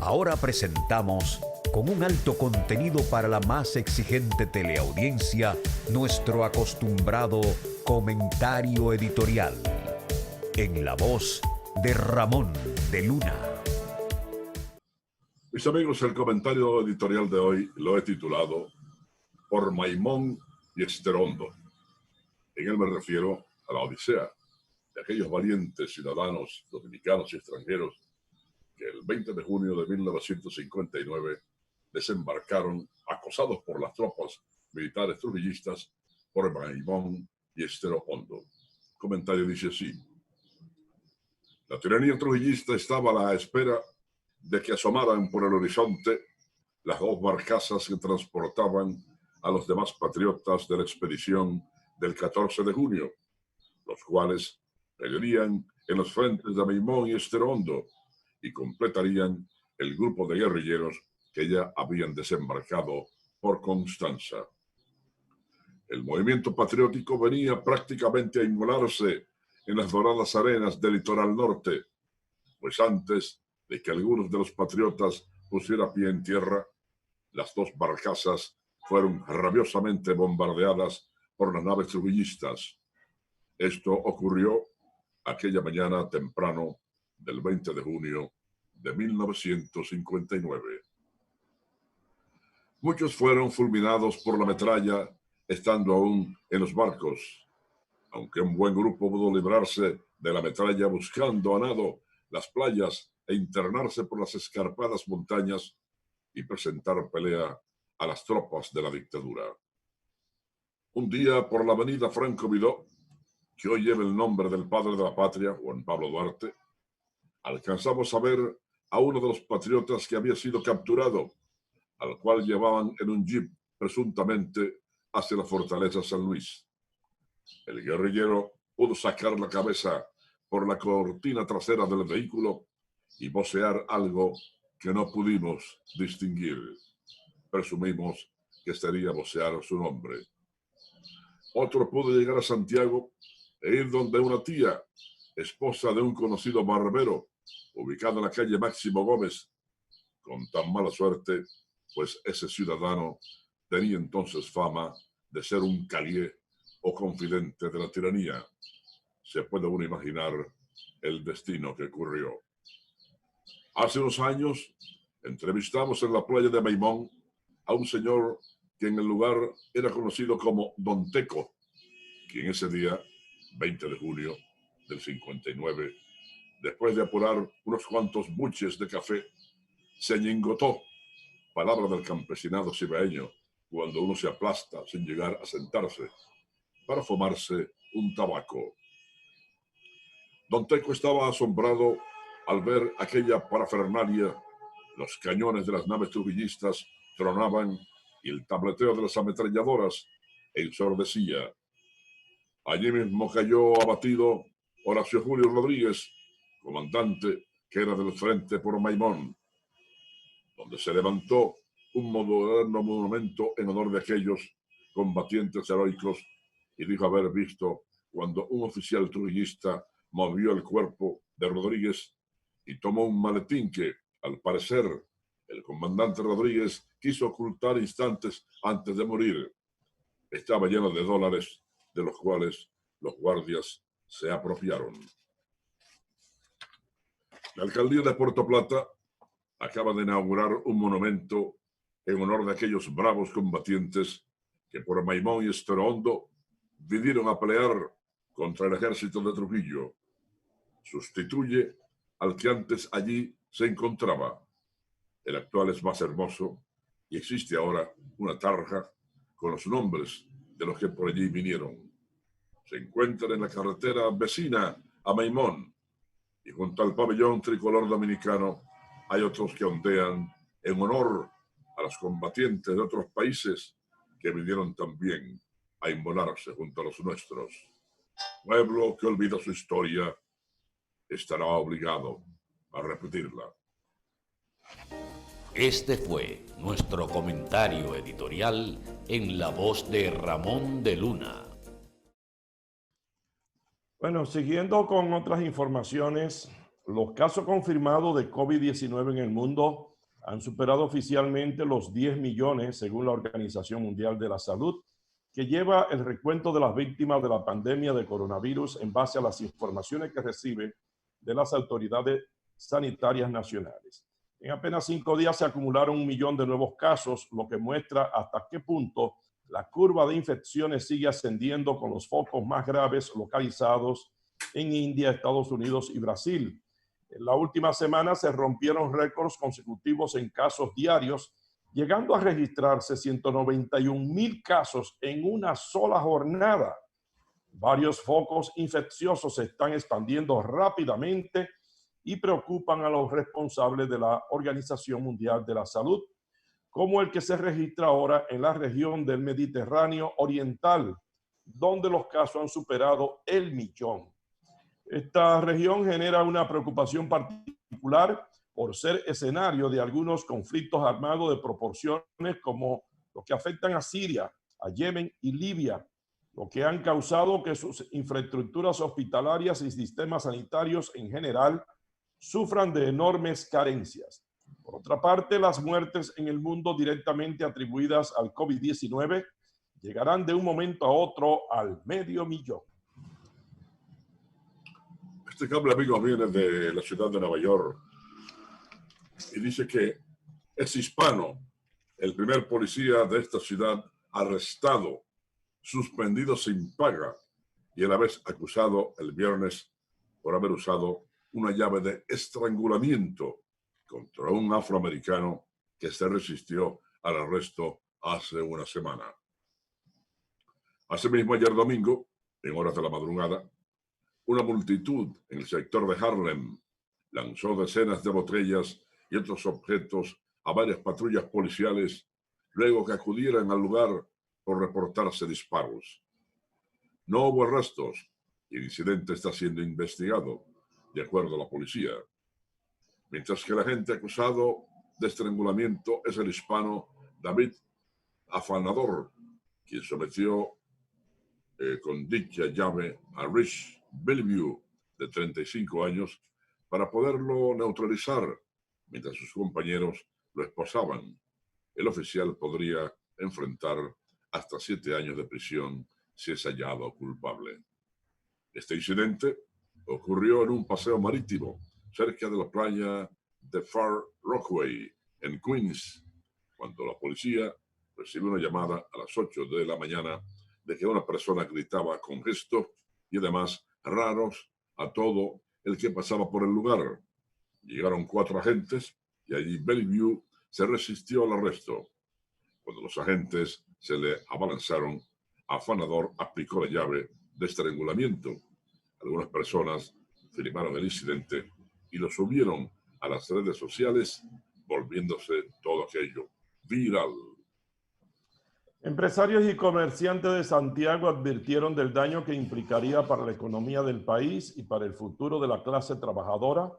Ahora presentamos, con un alto contenido para la más exigente teleaudiencia, nuestro acostumbrado comentario editorial, en la voz de Ramón de Luna. Mis amigos, el comentario editorial de hoy lo he titulado Por Maimón y Esterondo. En él me refiero a la odisea de aquellos valientes ciudadanos dominicanos y extranjeros que el 20 de junio de 1959 desembarcaron acosados por las tropas militares trujillistas por Maimón y Estero Hondo. El comentario dice así: la tiranía trujillista estaba a la espera de que asomaran por el horizonte las dos barcazas que transportaban a los demás patriotas de la expedición del 14 de junio, los cuales pelearían en los frentes de Maimón y Estero Hondo y completarían el grupo de guerrilleros que ya habían desembarcado por Constanza. El movimiento patriótico venía prácticamente a inmolarse en las doradas arenas del litoral norte, pues antes de que algunos de los patriotas pusieran pie en tierra, las dos barcazas fueron rabiosamente bombardeadas por las naves trujillistas. Esto ocurrió aquella mañana temprano del 20 de junio de 1959. Muchos fueron fulminados por la metralla estando aún en los barcos, aunque un buen grupo pudo librarse de la metralla buscando a nado las playas e internarse por las escarpadas montañas y presentar pelea a las tropas de la dictadura. Un día por la avenida Franco Vidó, que hoy lleva el nombre del padre de la patria, Juan Pablo Duarte, alcanzamos a ver a uno de los patriotas que había sido capturado, al cual llevaban en un jeep presuntamente hacia la fortaleza San Luis. El guerrillero pudo sacar la cabeza por la cortina trasera del vehículo y vocear algo que no pudimos distinguir. Presumimos que sería vocear su nombre. Otro pudo llegar a Santiago e ir donde una tía, esposa de un conocido barbero, ubicado en la calle Máximo Gómez, con tan mala suerte, pues ese ciudadano tenía entonces fama de ser un calié o confidente de la tiranía. Se puede uno imaginar el destino que ocurrió. Hace unos años entrevistamos en la playa de Maimón a un señor que en el lugar era conocido como Don Teco, quien ese día, 20 de junio del 59, después de apurar unos cuantos buches de café, se ñingotó, palabra del campesinado cibaeño, cuando uno se aplasta sin llegar a sentarse, para fumarse un tabaco. Don Teco estaba asombrado al ver aquella parafernalia. Los cañones de las naves trujillistas tronaban y el tableteo de las ametralladoras ensordecía. Allí mismo cayó abatido Horacio Julio Rodríguez, comandante que era del frente por Maimón, donde se levantó un moderno monumento en honor de aquellos combatientes heroicos y dijo haber visto cuando un oficial trujillista movió el cuerpo de Rodríguez y tomó un maletín que, al parecer, el comandante Rodríguez quiso ocultar instantes antes de morir. Estaba lleno de dólares, de los cuales los guardias se apropiaron. La alcaldía de Puerto Plata acaba de inaugurar un monumento en honor de aquellos bravos combatientes que por Maimón y Estero Hondo vinieron a pelear contra el ejército de Trujillo. Sustituye al que antes allí se encontraba. El actual es más hermoso y existe ahora una tarja con los nombres de los que por allí vinieron. Se encuentra en la carretera vecina a Maimón y junto al pabellón tricolor dominicano hay otros que ondean en honor a los combatientes de otros países que vinieron también a inmolarse junto a los nuestros. Pueblo que olvida su historia estará obligado a repetirla. Este fue nuestro comentario editorial en la voz de Ramón de Luna. Bueno, siguiendo con otras informaciones, los casos confirmados de COVID-19 en el mundo han superado oficialmente los 10 millones, según la Organización Mundial de la Salud, que lleva el recuento de las víctimas de la pandemia de coronavirus en base a las informaciones que recibe de las autoridades sanitarias nacionales. En apenas 5 días se acumularon 1 millón de nuevos casos, lo que muestra hasta qué punto la curva de infecciones sigue ascendiendo, con los focos más graves localizados en India, Estados Unidos y Brasil. En la última semana se rompieron récords consecutivos en casos diarios, llegando a registrarse 191,000 casos en una sola jornada. Varios focos infecciosos se están expandiendo rápidamente y preocupan a los responsables de la Organización Mundial de la Salud, como el que se registra ahora en la región del Mediterráneo Oriental, donde los casos han superado el 1.000.000. Esta región genera una preocupación particular por ser escenario de algunos conflictos armados de proporciones como los que afectan a Siria, a Yemen y Libia, lo que han causado que sus infraestructuras hospitalarias y sistemas sanitarios en general sufran de enormes carencias. Por otra parte, las muertes en el mundo directamente atribuidas al COVID-19 llegarán de un momento a otro al 500,000. Este cable, amigo, viene de la ciudad de Nueva York y dice que es hispano, el primer policía de esta ciudad arrestado, suspendido sin paga y a la vez acusado el viernes por haber usado una llave de estrangulamiento contra un afroamericano que se resistió al arresto hace una semana. Asimismo, ayer domingo, en horas de la madrugada, una multitud en el sector de Harlem lanzó decenas de botellas y otros objetos a varias patrullas policiales luego que acudieran al lugar por reportarse disparos. No hubo arrestos y el incidente está siendo investigado, de acuerdo a la policía. Mientras que el agente acusado de estrangulamiento es el hispano David Afanador, quien sometió con dicha llave a Rich Bellevue, de 35 años, para poderlo neutralizar mientras sus compañeros lo esposaban. El oficial podría enfrentar hasta 7 años de prisión si es hallado culpable. Este incidente ocurrió en un paseo marítimo cerca de la playa de Far Rockaway, en Queens, cuando la policía recibió una llamada a las 8 de la mañana de que una persona gritaba con gestos y además raros a todo el que pasaba por el lugar. Llegaron 4 agentes y allí Bellevue se resistió al arresto. Cuando los agentes se le abalanzaron, Afanador aplicó la llave de estrangulamiento. Algunas personas filmaron el incidente y lo subieron a las redes sociales, volviéndose todo aquello viral. Empresarios y comerciantes de Santiago advirtieron del daño que implicaría para la economía del país y para el futuro de la clase trabajadora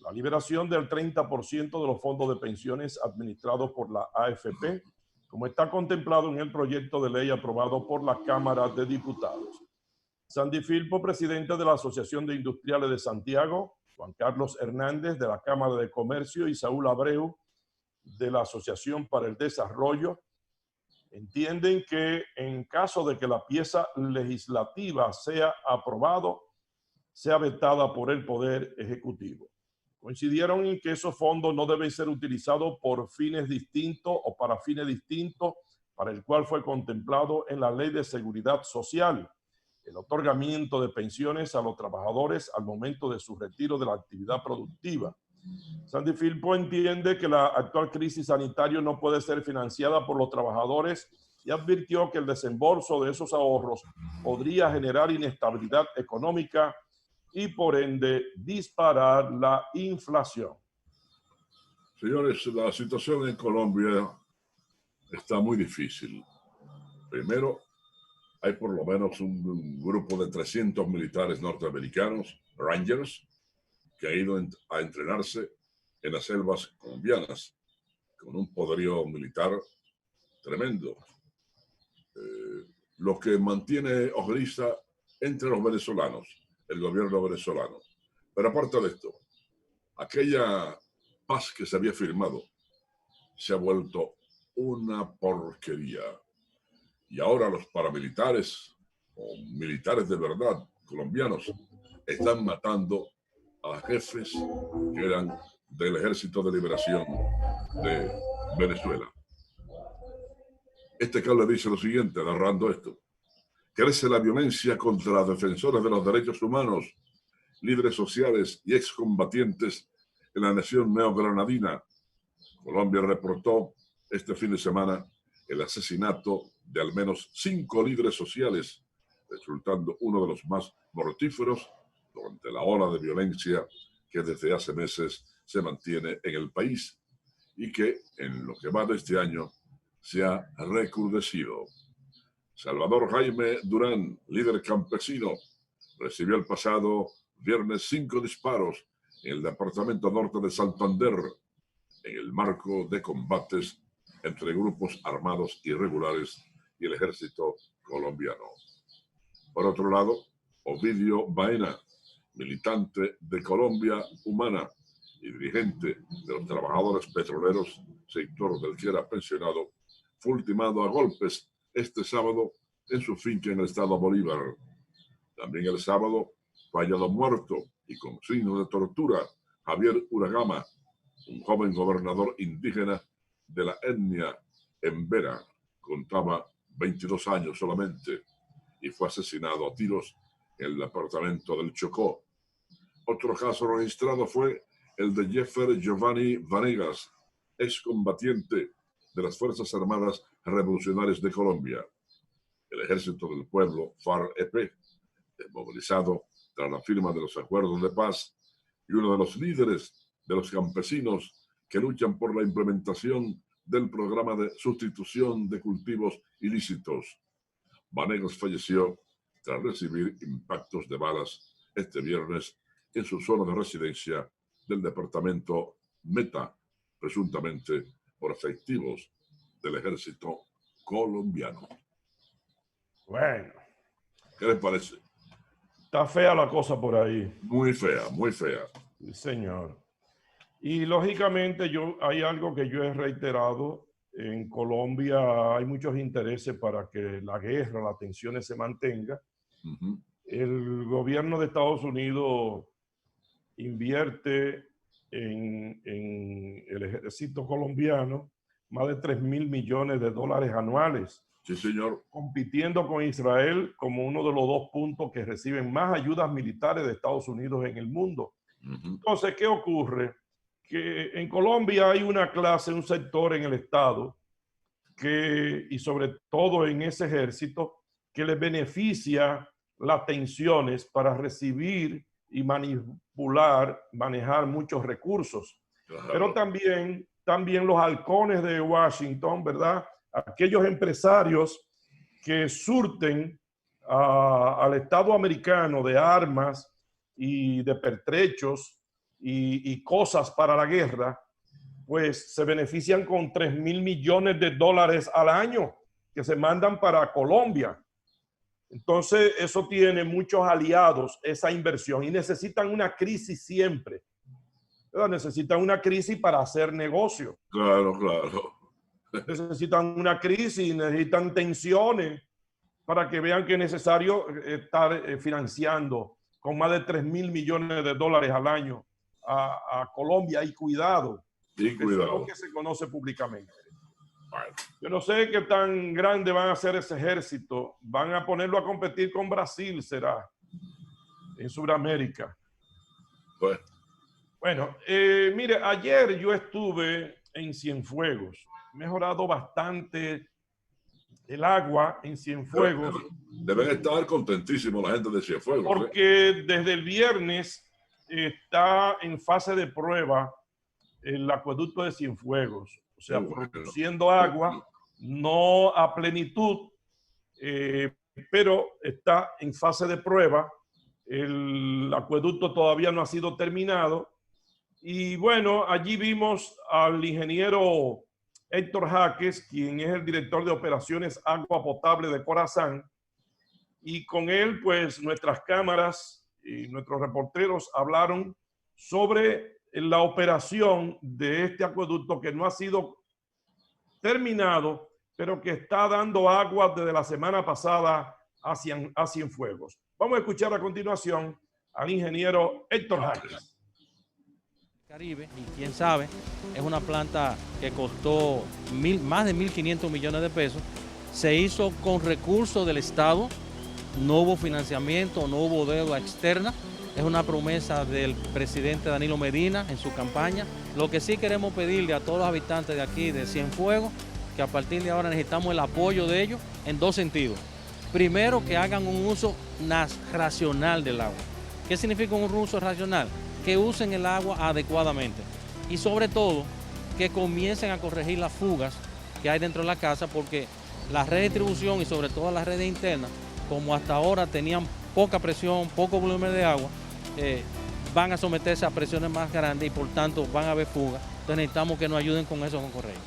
la liberación del 30% de los fondos de pensiones administrados por la AFP, como está contemplado en el proyecto de ley aprobado por la Cámara de Diputados. Sandy Filpo, presidente de la Asociación de Industriales de Santiago, Juan Carlos Hernández de la Cámara de Comercio y Saúl Abreu de la Asociación para el Desarrollo, entienden que en caso de que la pieza legislativa sea aprobado, sea vetada por el Poder Ejecutivo. Coincidieron en que esos fondos no deben ser utilizados por fines distintos o para fines distintos para el cual fue contemplado en la Ley de Seguridad Social, el otorgamiento de pensiones a los trabajadores al momento de su retiro de la actividad productiva. Sandy Filpo entiende que la actual crisis sanitaria no puede ser financiada por los trabajadores y advirtió que el desembolso de esos ahorros podría generar inestabilidad económica y por ende disparar la inflación. Señores, la situación en Colombia está muy difícil. Primero, hay por lo menos un grupo de 300 militares norteamericanos, Rangers, que ha ido a entrenarse en las selvas colombianas, con un poderío militar tremendo. Lo que mantiene ojeriza entre los venezolanos, el gobierno venezolano. Pero aparte de esto, aquella paz que se había firmado se ha vuelto una porquería. Y ahora los paramilitares o militares de verdad colombianos están matando a jefes que eran del Ejército de Liberación de Venezuela. Este cable dice lo siguiente, narrando esto. Crece la violencia contra defensores de los derechos humanos, líderes sociales y excombatientes en la nación neogranadina. Colombia reportó este fin de semana el asesinato de al menos 5 líderes sociales, resultando uno de los más mortíferos durante la ola de violencia que desde hace meses se mantiene en el país y que en lo que va de este año se ha recrudecido. Salvador Jaime Durán, líder campesino, recibió el pasado viernes 5 disparos en el departamento norte de Santander, en el marco de combates entre grupos armados irregulares y el ejército colombiano. Por otro lado, Ovidio Baena, militante de Colombia Humana y dirigente de los trabajadores petroleros, sector del que era pensionado, fue ultimado a golpes este sábado en su finca en el estado Bolívar. También el sábado fue hallado muerto y con signos de tortura Javier Uragama, un joven gobernador indígena de la etnia Embera. Contaba 22 años solamente y fue asesinado a tiros en el departamento del Chocó. Otro caso registrado fue el de Jeffer Giovanni Vanegas, excombatiente de las Fuerzas Armadas Revolucionarias de Colombia. El Ejército del Pueblo, FARC-EP, desmovilizado tras la firma de los acuerdos de paz, y uno de los líderes de los campesinos que luchan por la implementación del programa de sustitución de cultivos ilícitos. Vanegas falleció tras recibir impactos de balas este viernes en su zona de residencia del departamento Meta, presuntamente por efectivos del ejército colombiano. Bueno. ¿Qué les parece? Está fea la cosa por ahí. Muy fea, muy fea. Sí, señor. Y lógicamente hay algo que yo he reiterado. En Colombia hay muchos intereses para que la guerra, las tensiones se mantengan. El gobierno de Estados Unidos invierte en el ejército colombiano más de 3.000 millones de dólares anuales. Sí, señor. Compitiendo con Israel como uno de los 2 puntos que reciben más ayudas militares de Estados Unidos en el mundo. Entonces, ¿qué ocurre? Que en Colombia hay una clase, un sector en el Estado y sobre todo en ese ejército, que les beneficia las tensiones para recibir y manejar muchos recursos. Claro. Pero también los halcones de Washington, ¿verdad? Aquellos empresarios que surten al Estado americano de armas y de pertrechos y cosas para la guerra, pues se benefician con 3.000 millones de dólares al año que se mandan para Colombia. Entonces, eso tiene muchos aliados, esa inversión, y necesitan una crisis siempre. ¿Verdad? Necesitan una crisis para hacer negocio. Claro, claro. Necesitan una crisis, necesitan tensiones para que vean que es necesario estar financiando con más de 3.000 millones de dólares al año a Colombia. Y cuidado. Y cuidado. Eso es lo que se conoce públicamente. Bueno, yo no sé qué tan grande van a ser ese ejército. Van a ponerlo a competir con Brasil, será, en Sudamérica. Bueno, mire, ayer yo estuve en Cienfuegos. Mejorado bastante el agua en Cienfuegos. Deben estar contentísimos la gente de Cienfuegos. Porque desde el viernes está en fase de prueba el acueducto de Cienfuegos. O sea, produciendo agua, no a plenitud, pero está en fase de prueba. El acueducto todavía no ha sido terminado. Y bueno, allí vimos al ingeniero Héctor Jaques, quien es el director de operaciones agua potable de Corazán. Y con él, pues, nuestras cámaras y nuestros reporteros hablaron sobre la operación de este acueducto, que no ha sido terminado, pero que está dando agua desde la semana pasada a Cienfuegos. Vamos a escuchar a continuación al ingeniero Héctor Jaques. Caribe, y quién sabe, es una planta que costó más de 1.500 millones de pesos. Se hizo con recursos del Estado, no hubo financiamiento, no hubo deuda externa. Es una promesa del presidente Danilo Medina en su campaña. Lo que sí queremos pedirle a todos los habitantes de aquí, de Cienfuegos, que a partir de ahora necesitamos el apoyo de ellos en dos sentidos. Primero, que hagan un uso racional del agua. ¿Qué significa un uso racional? Que usen el agua adecuadamente. Y sobre todo, que comiencen a corregir las fugas que hay dentro de la casa, porque la red de distribución y sobre todo las redes internas, como hasta ahora tenían poca presión, poco volumen de agua, van a someterse a presiones más grandes y por tanto van a haber fugas. Entonces necesitamos que nos ayuden con eso, con corregir.